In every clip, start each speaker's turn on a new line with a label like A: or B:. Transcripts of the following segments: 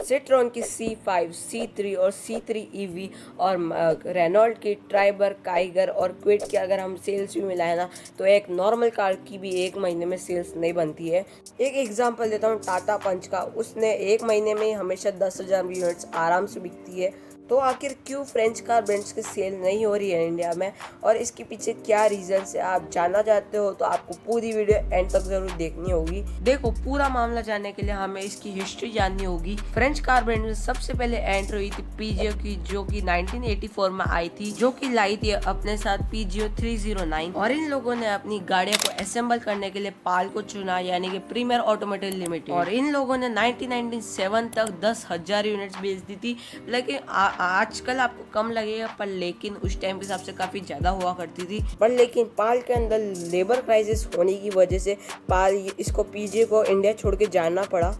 A: Citron की C5, C3 और C3 EV और रेनॉल्ट की ट्राइबर, काइगर और क्विड की अगर हम सेल्स भी मिलाए ना तो एक नॉर्मल कार की भी एक महीने में सेल्स नहीं बनती है। एक एग्जांपल देता हूँ टाटा पंच का, उसने एक महीने में हमेशा 10,000 यूनिट्स आराम से बिकती है। तो आखिर क्यों फ्रेंच कार ब्रांड्स की सेल नहीं हो रही है इंडिया में और इसके पीछे क्या रीजन है आप जानना चाहते हो तो आपको पूरी वीडियो एंड तक जरूर देखनी होगी। देखो, पूरा मामला जानने के लिए हमें इसकी हिस्ट्री जाननी होगी। फ्रेंच कार ब्रांड में सबसे पहले एंट्री हुई थी पीजियो की, जो कि 1984 में आई थी, जो कि लाई थी अपने साथ पीजियो 309। और इन लोगों ने अपनी गाड़ियों को असेंबल करने के लिए पाल को चुना, यानी कि प्रीमियर ऑटोमोटिव लिमिटेड। और इन लोगों ने 1997 तक 10,000 यूनिट्स बेच दी थी। लेकिन आजकल आपको कम लगेगा, पर लेकिन उस टाइम के हिसाब से काफी ज्यादा हुआ करती थी। पर लेकिन पाल के अंदर लेबर क्राइसिस होने की वजह से पाल इसको पीजे को इंडिया छोड़ के जाना पड़ा।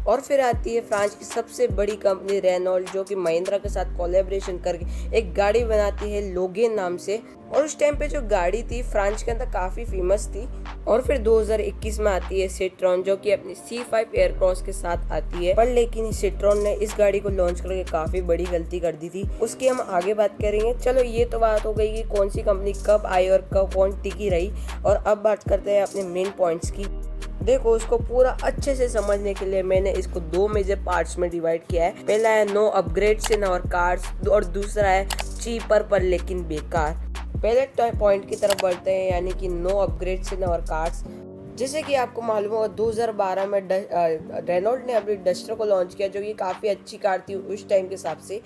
A: और फिर आती है फ्रांस की सबसे बड़ी कंपनी रेनॉल्ट, जो कि महिंद्रा के साथ कोलैबोरेशन करके एक गाड़ी बनाती है लोगेन नाम से। और उस टाइम पे जो गाड़ी थी फ्रांस के अंदर काफ़ी फेमस थी। और फिर 2021 में आती है सिट्रॉन, जो कि अपनी C5 एयरक्रॉस के साथ आती है। पर लेकिन सिट्रॉन ने इस गाड़ी को लॉन्च करके काफ़ी बड़ी गलती कर दी थी, उसकी हम आगे बात करेंगे। चलो, ये तो बात हो गई कि कौन सी कंपनी कब आई और कब कौन टिकी रही। और अब बात करते हैं अपने मेन पॉइंट्स की। देखो, उसको पूरा अच्छे से समझने के लिए मैंने इसको दो मेजर पार्ट्स में डिवाइड किया है। पहला है no upgrades in our cars और दूसरा है चीपर पर लेकिन बेकार। पहले पॉइंट की तरफ बढ़ते हैं, यानी कि no upgrades in our cars. जैसे कि आपको मालूम होगा 2012 में रेनॉल्ट ने अपनी डस्टर को लॉन्च किया, जो कि काफ़ी अच्छी कार थी उस टाइम के हिसाब से।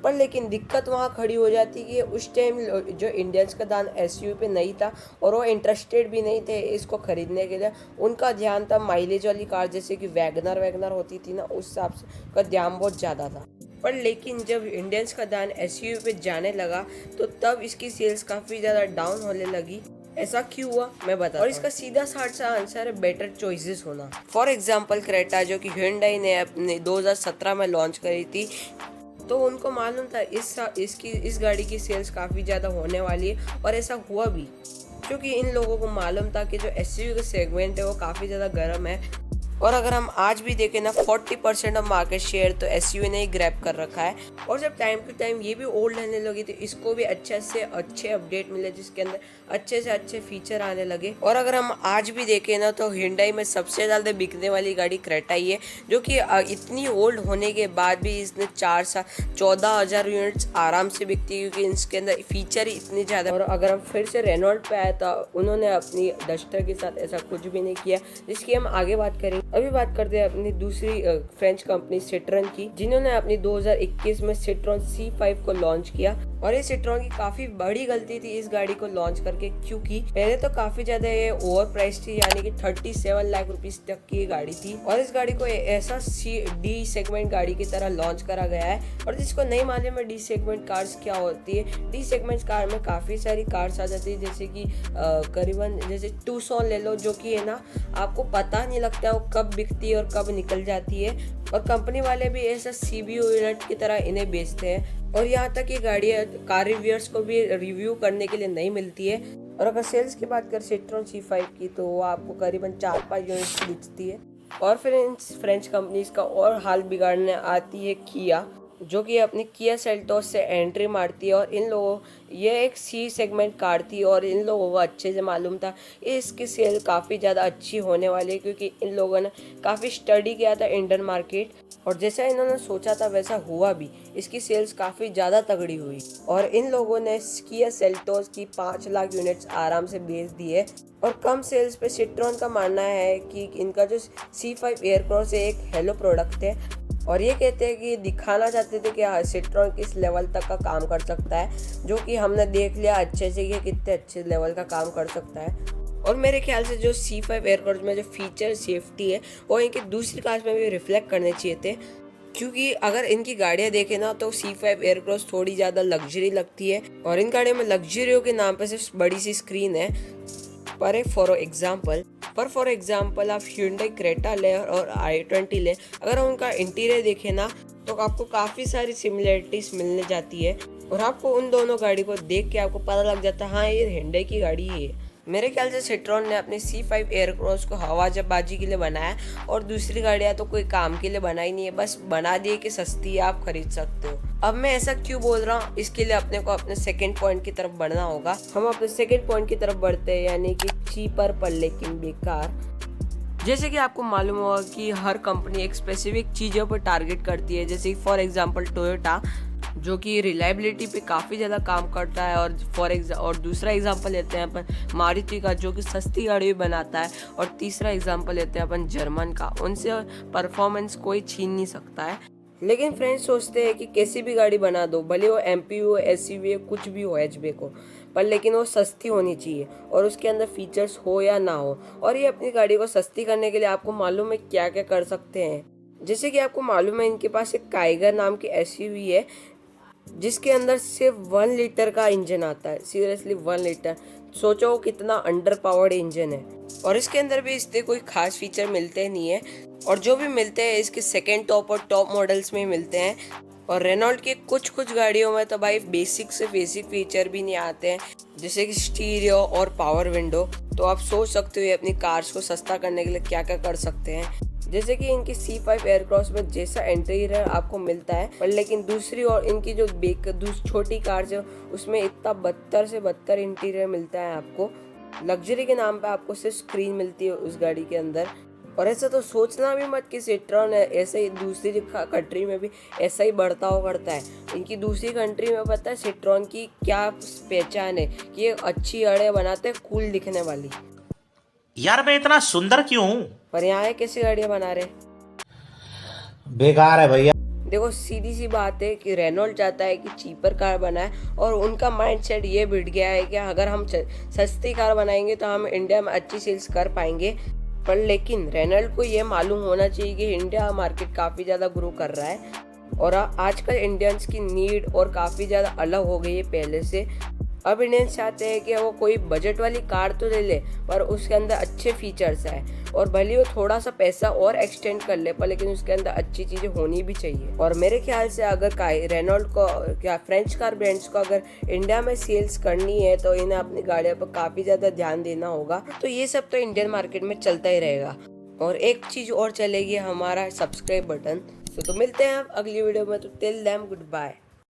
A: पर लेकिन दिक्कत वहाँ खड़ी हो जाती कि उस टाइम जो इंडियंस का ध्यान एसयूवी पे नहीं था और वो इंटरेस्टेड भी नहीं थे इसको खरीदने के लिए। उनका ध्यान था माइलेज वाली कार, जैसे कि वैगनर होती थी ना, उस हिसाब से का ध्यान बहुत ज़्यादा था। पर लेकिन जब इंडियंस का ध्यान एसयूवी पे जाने लगा तो तब इसकी सेल्स काफ़ी ज़्यादा डाउन होने लगी। ऐसा क्यों हुआ मैं बताता हूँ। और इसका सीधा साठ सा आंसर है बेटर चॉइसेस होना। फॉर एग्जांपल क्रेटा, जो कि Hyundai ने अपने 2017 में लॉन्च करी थी, तो उनको मालूम था इस गाड़ी की सेल्स काफ़ी ज़्यादा होने वाली है। और ऐसा हुआ भी, क्योंकि इन लोगों को मालूम था कि जो एसयूवी का सेगमेंट है वो काफ़ी ज़्यादा गर्म है। और अगर हम आज भी देखें ना, 40% ऑफ मार्केट शेयर तो एसयूवी ने ही ग्रैब कर रखा है। और जब टाइम टू टाइम ये भी ओल्ड रहने लगी तो इसको भी अच्छे से अच्छे अपडेट मिले, जिसके अंदर अच्छे से अच्छे फीचर आने लगे। और अगर हम आज भी देखें ना तो Hyundai में सबसे ज़्यादा बिकने वाली गाड़ी क्रेटा ही है, जो कि इतनी ओल्ड होने के बाद भी इसने 14,000 यूनिट्स आराम से बिकती है, क्योंकि इसके अंदर फीचर ही इतने ज़्यादा। और अगर हम फिर से रेनॉल्ट पे आए तो उन्होंने अपनी डस्टर के साथ ऐसा कुछ भी नहीं किया, जिसकी हम आगे बात करेंगे। अभी बात करते हैं अपनी दूसरी फ्रेंच कंपनी सिट्रॉन की, जिन्होंने अपनी 2021 में सिट्रॉन C5 को लॉन्च किया। और ये सिट्रॉन की काफी बड़ी गलती थी इस गाड़ी को लॉन्च करके, क्योंकि पहले तो काफी ज्यादा ये ओवर प्राइस थी, यानी कि 37 लाख रुपीस तक की गाड़ी थी। और इस गाड़ी को ऐसा डी सेगमेंट गाड़ी की तरह लॉन्च करा गया है। और जिसको नहीं मालूम है डी सेगमेंट कार्स क्या होती है, डी सेगमेंट कार में काफी सारी कार्स आ जाती है, जैसे कि करीबन जैसे टूसॉन ले लो, जो कि है ना आपको पता नहीं लगता वो कब बिकती है और कब निकल जाती है। और कंपनी वाले भी ऐसा CBU यूनिट की तरह इन्हें बेचते हैं। और यहाँ तक ये गाड़ियाँ कार रिव्यूअर्स को भी रिव्यू करने के लिए नहीं मिलती है। और अगर सेल्स की बात करें सिट्रॉन C5 की, तो वो आपको करीबन 4-5 यूनिट्स बेचती है। और फिर इन फ्रेंच कंपनीज का और हाल बिगाड़ने आती है किया, जो कि अपनी किया सेल्टोस से एंट्री मारती है। और इन लोगों ये एक C सेगमेंट कार थी और इन लोगों को अच्छे से मालूम था इसकी सेल काफ़ी ज़्यादा अच्छी होने वाली है, क्योंकि इन लोगों ने काफ़ी स्टडी किया था इंडियन मार्केट। और जैसा इन्होंने सोचा था वैसा हुआ भी, इसकी सेल्स काफ़ी ज़्यादा तगड़ी हुई। और इन लोगों ने किया सेल्टोस की 5 लाख यूनिट्स आराम से बेच दिए। और कम सेल्स पे सिट्रॉन का मानना है कि इनका जो C5 एयरक्रॉस एक हेलो प्रोडक्ट है। और ये कहते हैं कि दिखाना चाहते थे कि सिट्रॉन किस लेवल तक का काम कर सकता है, जो कि हमने देख लिया अच्छे से कि कितने अच्छे लेवल का काम कर सकता है। और मेरे ख्याल से जो C5 एयरक्रॉस में जो फीचर सेफ्टी है वो इनकी दूसरी कार्स में भी रिफ्लेक्ट करने चाहिए थे, क्योंकि अगर इनकी गाड़ियाँ देखें ना तो C5 एयरक्रॉस थोड़ी ज़्यादा लग्जरी लगती है। और इन गाड़ियों में लग्जरियों के नाम पर सिर्फ बड़ी सी स्क्रीन है। पर फॉर एग्जाम्पल आप Hyundai क्रेटा ले और i20 ले, अगर उनका इंटीरियर देखें ना तो आपको काफ़ी सारी सिमिलरिटीज मिलने जाती है। और आपको उन दोनों गाड़ी को देख के आपको पता लग जाता है हाँ ये Hyundai की गाड़ी है। मेरे ख्याल से सिट्रॉन ने अपने C5 एयरक्रॉस को हवाबाजी के लिए बनाया और दूसरी गाड़ियाँ तो कोई काम के लिए बनाई नहीं है, बस बना दिए कि सस्ती है, आप खरीद सकते हो। अब मैं ऐसा क्यों बोल रहा हूँ, इसके लिए अपने को अपने सेकंड पॉइंट की तरफ बढ़ना होगा। हम अपने सेकंड पॉइंट की तरफ बढ़ते हैं, यानी कि चीपर पर लेकिन बेकार। जैसे कि आपको मालूम होगा कि हर कंपनी एक स्पेसिफिक चीज़ों पर टारगेट करती है, जैसे फॉर एग्जांपल टोयोटा जो कि रिलायबिलिटी पे काफ़ी ज़्यादा काम करता है, और दूसरा एग्जांपल लेते हैं अपन मारुति का जो कि सस्ती गाड़ी बनाता है, और तीसरा एग्जांपल लेते हैं अपन जर्मन का, उनसे परफॉर्मेंस कोई छीन नहीं सकता है। लेकिन फ्रेंड्स सोचते हैं कि कैसी भी गाड़ी बना दो, भले वो MPV हो, SUV हो, कुछ भी हो, हैचबैक हो, पर लेकिन वो सस्ती होनी चाहिए और उसके अंदर फीचर्स हो या ना हो। और ये अपनी गाड़ी को सस्ती करने के लिए आपको मालूम है क्या क्या कर सकते हैं। जैसे कि आपको मालूम है इनके पास एक काइगर नाम की SUV है जिसके अंदर सिर्फ 1 लीटर का इंजन आता है। सीरियसली 1 लीटर, सोचो कितना अंडर पावर्ड इंजन है। और इसके अंदर भी इससे कोई खास फीचर मिलते नहीं है, और जो भी मिलते हैं इसके सेकेंड टॉप और टॉप मॉडल्स में मिलते हैं। और रेनॉल्ट की कुछ गाड़ियों में तो भाई बेसिक से बेसिक फीचर भी नहीं आते हैं, जैसे कि स्टीरियो और पावर विंडो। तो आप सोच सकते हो ये अपनी कार्स को सस्ता करने के लिए क्या क्या कर सकते हैं। जैसे कि इनकी C5 एयरक्रॉस में जैसा इंटीरियर आपको मिलता है, पर लेकिन दूसरी और इनकी जो छोटी कार जो उसमें इतना 72 से 72 इंटीरियर मिलता है आपको। लग्जरी के नाम पे आपको सिर्फ स्क्रीन मिलती है उस गाड़ी के अंदर। और ऐसा तो सोचना भी मत कि सिट्रॉन ऐसे ही दूसरी कंट्री में भी ऐसा ही बढ़ता हो करता है। इनकी दूसरी कंट्री में पता है सिट्रॉन की क्या पहचान है कि ये अच्छी गाड़ियाँ बनाते हैं, कूल दिखने वाली।
B: यार मैं इतना सुंदर क्यों हूँ?
A: पर यहाँ कैसी गाड़ियाँ बना रहे,
B: बेकार है भैया।
A: देखो सीधी सी बात है कि रेनॉल्ट चाहता है कि चीपर कार बनाए, और उनका माइंडसेट ये बिठ गया है कि अगर हम सस्ती कार बनाएंगे तो हम इंडिया में अच्छी सेल्स कर पाएंगे। पर लेकिन रेनॉल्ट को ये मालूम होना चाहिए कि इंडिया मार्केट काफ़ी ज़्यादा ग्रो कर रहा है, और आजकल इंडियंस की नीड और काफ़ी ज़्यादा अलग हो गई है पहले से। अब इंडियंस चाहते हैं कि वो कोई बजट वाली कार तो ले ले, पर उसके अंदर अच्छे फीचर्स है, और भले वो थोड़ा सा पैसा और एक्सटेंड कर ले, पर लेकिन उसके अंदर अच्छी चीज़ें होनी भी चाहिए। और मेरे ख्याल से अगर रेनॉल्ट को क्या फ्रेंच कार ब्रांड्स को अगर इंडिया में सेल्स करनी है तो इन्हें अपनी गाड़ियों पर काफ़ी ज़्यादा ध्यान देना होगा। तो ये सब तो इंडियन मार्केट में चलता ही रहेगा। और एक चीज़ और चलेगी, हमारा सब्सक्राइब बटन। तो मिलते हैं अगली वीडियो में, तो टिल देन गुड बाय।